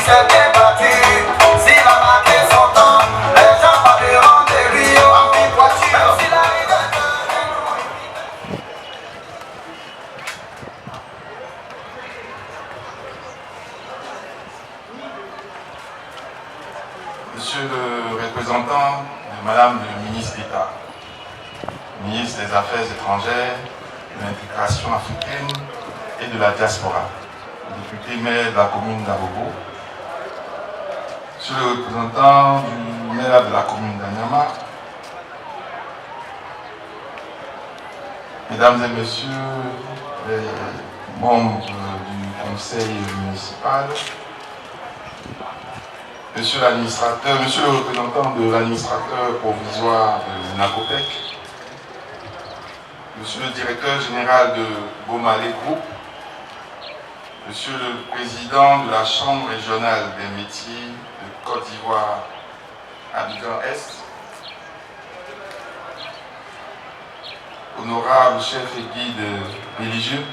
s'est bien battu. S'il a marqué son temps, les gens parleront de lui en petite voiture. Même s'il arrive à Monsieur le représentant de Madame le ministre d'État, ministre des Affaires étrangères, de l'intégration africaine et de la diaspora, député maire de la commune d'Abobo, Monsieur le représentant du maire de la commune d'Anyama, Mesdames et Messieurs les membres du conseil municipal, Monsieur l'administrateur, Monsieur le représentant de l'administrateur provisoire de l'INACOPEC, Monsieur le directeur général de Bomale Group, Monsieur le président de la Chambre régionale des métiers de Côte d'Ivoire, Abidjan-Est, honorable chef et guide religieux,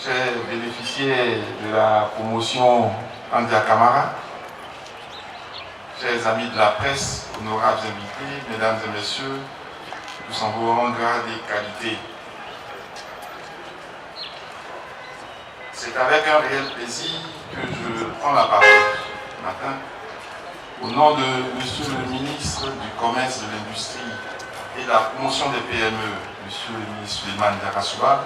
chers bénéficiaires de la promotion Andia Camara, chers amis de la presse, honorables invités, mesdames et messieurs, tous en vos rangs, grades et qualités. C'est avec un réel plaisir que je prends la parole ce matin au nom de Monsieur le ministre du Commerce, de l'Industrie et de la Promotion des PME, Monsieur le ministre Suleiman Diarra-Souba,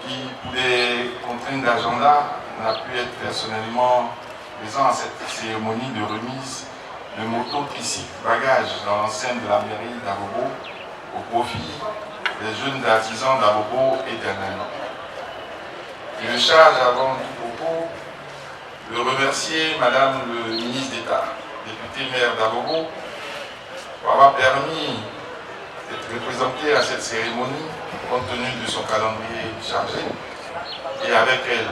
qui, pour des contraintes d'agenda, n'a pu être personnellement présent à cette cérémonie de remise de moto-tricycle bagages dans l'enceinte de la mairie d'Abobo au profit des jeunes artisans d'Abobo et d'Anyama. Je me charge avant tout propos de remercier Madame le ministre d'État, députée maire d'Abobo, pour avoir permis d'être représentée à cette cérémonie compte tenu de son calendrier chargé, et avec elle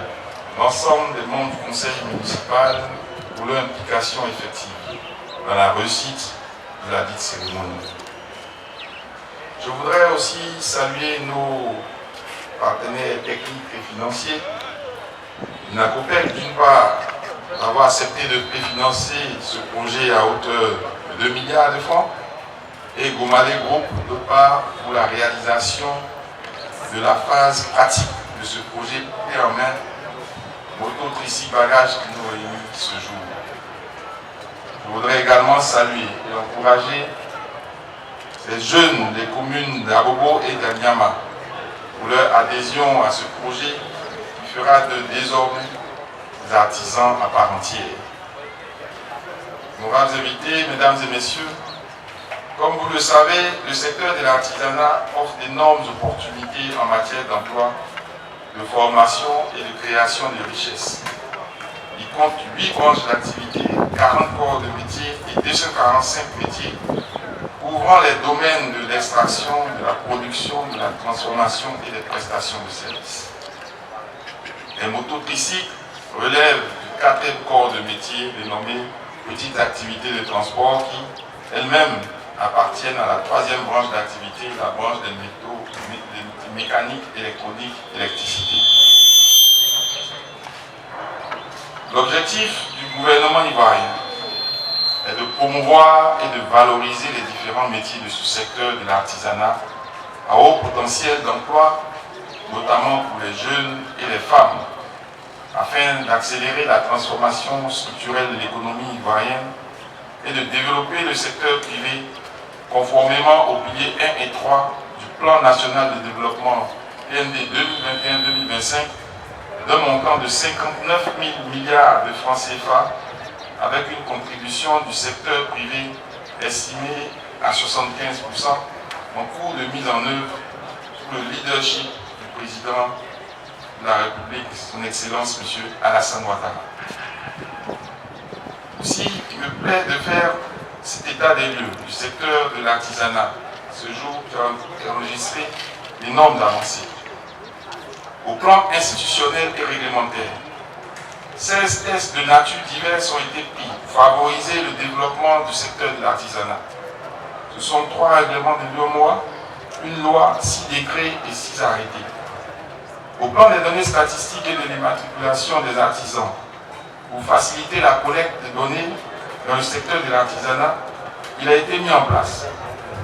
l'ensemble des membres du conseil municipal pour leur implication effective dans la réussite de la dite cérémonie. Je voudrais aussi saluer nos partenaires techniques et financiers, l'INACOPEC d'une part, d'avoir accepté de préfinancer ce projet à hauteur de 2 milliards de francs, et Bomale Group d'autre part pour la réalisation de la phase pratique de ce projet clé en main, moto-tricycle bagage qui nous réunit ce jour. Je voudrais également saluer et encourager les jeunes des communes d'Abobo et d'Anyama pour leur adhésion à ce projet qui fera de désormais des artisans à part entière. Honorables invités, mesdames et messieurs, comme vous le savez, le secteur de l'artisanat offre d'énormes opportunités en matière d'emploi, de formation et de création de richesses. Il compte 8 branches d'activité, 40 corps de métiers et 245 métiers, couvrant les domaines de l'extraction, de la production, de la transformation et des prestations de services. Les mototricycles relèvent du 4e corps de métier dénommé Petite activité de transport qui, elle-même, appartiennent à la 3e branche d'activité, la branche des métaux, des mécaniques, électroniques, électricité. L'objectif du gouvernement ivoirien est de promouvoir et de valoriser les différents métiers de ce secteur de l'artisanat à haut potentiel d'emploi, notamment pour les jeunes et les femmes, afin d'accélérer la transformation structurelle de l'économie ivoirienne et de développer le secteur privé conformément aux piliers 1 et 3 du Plan national de développement PND 2021-2025 d'un montant de 59 000 milliards de francs CFA avec une contribution du secteur privé estimée à 75% en cours de mise en œuvre sous le leadership du président de la République, son Excellence M. Alassane Ouattara. Aussi, il me plaît de faire cet état des lieux du secteur de l'artisanat, ce jour qui a enregistré d'énormes avancées. Au plan institutionnel et réglementaire, 16 tests de nature diverses ont été pris pour favoriser le développement du secteur de l'artisanat. Ce sont 3 règlements de 2 mois, une loi, 6 décrets et 6 arrêtés. Au plan des données statistiques et de l'immatriculation des artisans, pour faciliter la collecte de données dans le secteur de l'artisanat, il a été mis en place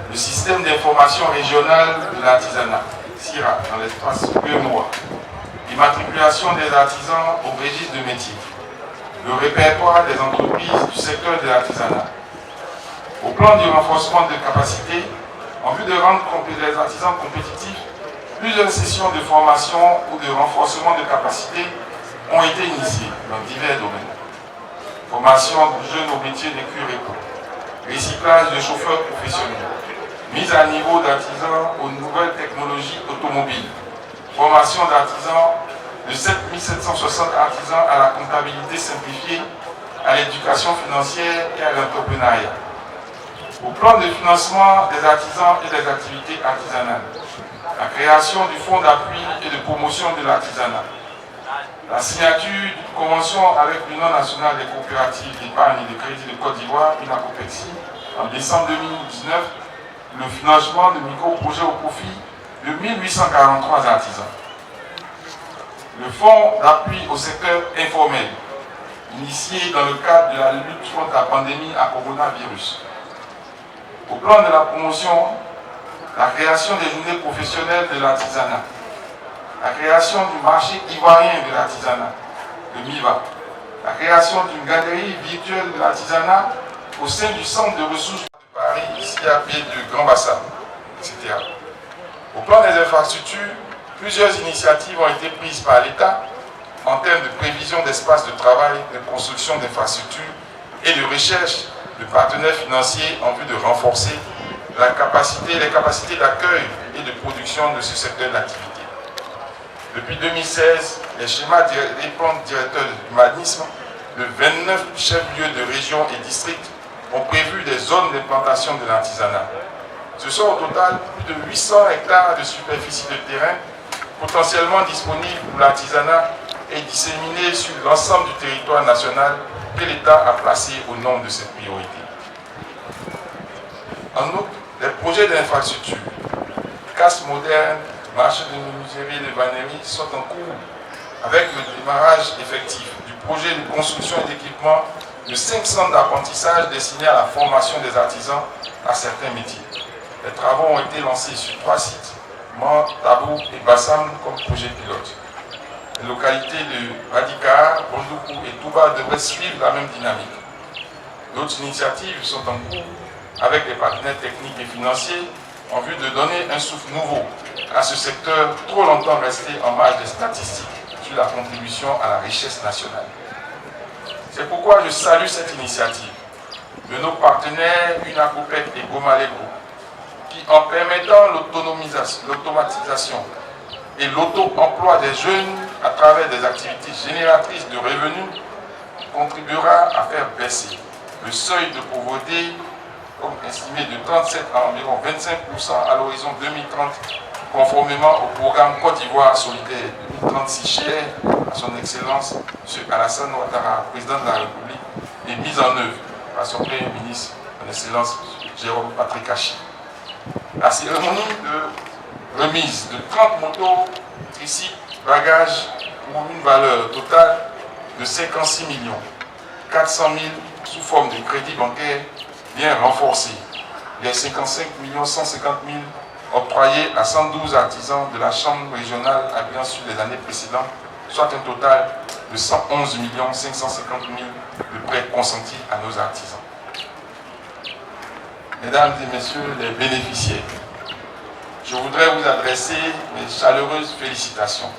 le système d'information régionale de l'artisanat, SIRA, dans l'espace UEMOA, l'immatriculation des artisans au registre de métier, le répertoire des entreprises du secteur de l'artisanat. Au plan du renforcement de capacités, en vue de rendre les artisans compétitifs, plusieurs sessions de formation ou de renforcement de capacités ont été initiées dans divers domaines. Formation de jeunes au métier des cureco, recyclage de chauffeurs professionnels, mise à niveau d'artisans aux nouvelles technologies automobiles, formation d'artisans de 7760 artisans à la comptabilité simplifiée, à l'éducation financière et à l'entrepreneuriat. Au plan de financement des artisans et des activités artisanales, la création du fonds d'appui et de promotion de l'artisanat, la signature d'une convention avec l'Union nationale des coopératives d'épargne et de crédit de Côte d'Ivoire, UNACOPEXI, en décembre 2019, le financement de micro-projets au profit de 1843 artisans. Le fonds d'appui au secteur informel, initié dans le cadre de la lutte contre la pandémie à coronavirus. Au plan de la promotion, la création des journées professionnelles de l'artisanat, la création du marché ivoirien de l'artisanat, le MIVA, la création d'une galerie virtuelle de l'artisanat au sein du centre de ressources de Paris, ici à pied de Grand Bassam, etc. Au plan des infrastructures, plusieurs initiatives ont été prises par l'État en termes de prévision d'espaces de travail, de construction d'infrastructures et de recherche de partenaires financiers en vue de renforcer les capacités d'accueil et de production de ce secteur d'activité. Depuis 2016, les schémas des plans directeurs de l'humanisme de 29 chefs-lieux de régions et districts ont prévu des zones d'implantation de l'artisanat. Ce sont au total plus de 800 hectares de superficie de terrain potentiellement disponibles pour l'artisanat et disséminés sur l'ensemble du territoire national que l'État a placé au nom de cette priorité. En outre, les projets d'infrastructure, casse moderne, marché de menuiserie et de vannerie sont en cours avec le démarrage effectif du projet de construction et d'équipement de 5 centres d'apprentissage destinés à la formation des artisans à certains métiers. Les travaux ont été lancés sur 3 sites, Mans, Tabou et Bassam comme projet pilote. Les localités de Badika, Bondoukou et Touba devraient suivre la même dynamique. D'autres initiatives sont en cours avec les partenaires techniques et financiers en vue de donner un souffle nouveau à ce secteur trop longtemps resté en marge des statistiques sur la contribution à la richesse nationale. C'est pourquoi je salue cette initiative de nos partenaires UNACOPEC et Gomalego qui, en permettant l'automatisation et l'auto-emploi des jeunes à travers des activités génératrices de revenus, contribuera à faire baisser le seuil de pauvreté, comme estimé de 37 à environ 25% à l'horizon 2030, conformément au programme Côte d'Ivoire solidaire 2036 cher à son Excellence M. Alassane Ouattara, président de la République, et mise en œuvre par son Premier ministre, son Excellence Jérôme Patrick Hachi. La cérémonie de remise de 30 motos, tricycles, bagages pour une valeur totale de 56 400 000 sous forme de crédit bancaire vient renforcer les 55 150 000 octroyés à 112 artisans de la Chambre régionale appuyant sur les années précédentes, soit un total de 111 550 000 de prêts consentis à nos artisans. Mesdames et messieurs les bénéficiaires, je voudrais vous adresser mes chaleureuses félicitations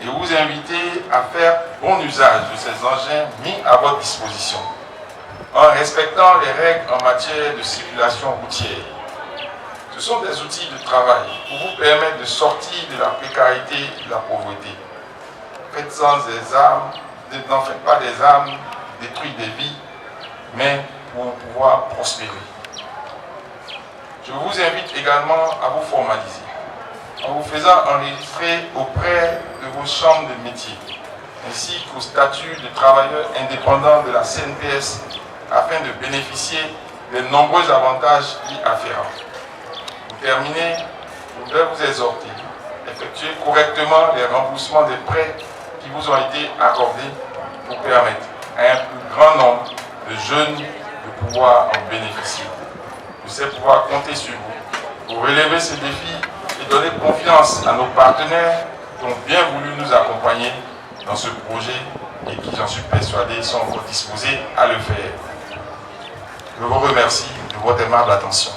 et vous inviter à faire bon usage de ces engins mis à votre disposition en respectant les règles en matière de circulation routière. Ce sont des outils de travail pour vous permettre de sortir de la précarité et de la pauvreté. Faites-en des armes, n'en faites pas des armes, détruisent des vies, mais pour pouvoir prospérer. Je vous invite également à vous formaliser en vous faisant enregistrer auprès de vos chambres de métier ainsi qu'au statut de travailleur indépendant de la CNPS afin de bénéficier des nombreux avantages y afférents. Pour terminer, je voudrais vous exhorter effectuer correctement les remboursements des prêts qui vous ont été accordés pour permettre à un plus grand nombre de jeunes de pouvoir en bénéficier. Je sais pouvoir compter sur vous pour relever ces défis et donner confiance à nos partenaires qui ont bien voulu nous accompagner dans ce projet et qui, j'en suis persuadé, sont disposés à le faire. Je vous remercie de votre aimable attention.